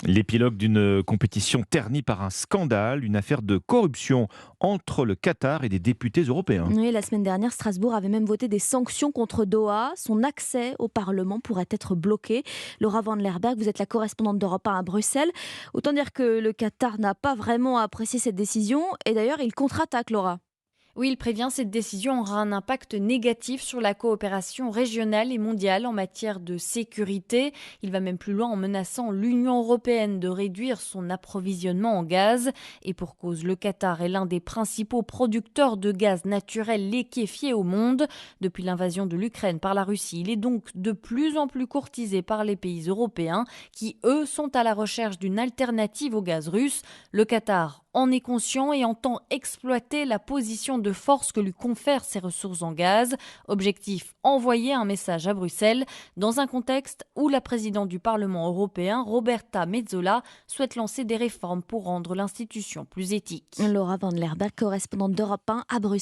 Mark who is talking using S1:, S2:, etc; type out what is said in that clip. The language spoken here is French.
S1: L'épilogue d'une compétition ternie par un scandale, une affaire de corruption entre le Qatar et des députés européens.
S2: Oui, la semaine dernière, Strasbourg avait même voté des sanctions contre Doha. Son accès au Parlement pourrait être bloqué. Laura Van Lerberg, vous êtes la correspondante d'Europe 1 à Bruxelles. Autant dire que le Qatar n'a pas vraiment apprécié cette décision. Et d'ailleurs, il contre-attaque, Laura.
S3: Oui, il prévient, cette décision aura un impact négatif sur la coopération régionale et mondiale en matière de sécurité. Il va même plus loin en menaçant l'Union européenne de réduire son approvisionnement en gaz. Et pour cause, le Qatar est l'un des principaux producteurs de gaz naturel liquéfié au monde. Depuis l'invasion de l'Ukraine par la Russie, il est donc de plus en plus courtisé par les pays européens qui, eux, sont à la recherche d'une alternative au gaz russe. Le Qatar en est conscient et entend exploiter la position de force que lui confèrent ses ressources en gaz. Objectif, envoyer un message à Bruxelles dans un contexte où la présidente du Parlement européen, Roberta Metsola, souhaite lancer des réformes pour rendre l'institution plus éthique.
S2: Laura Van Lerberg, correspondante d'Europe 1 à Bruxelles.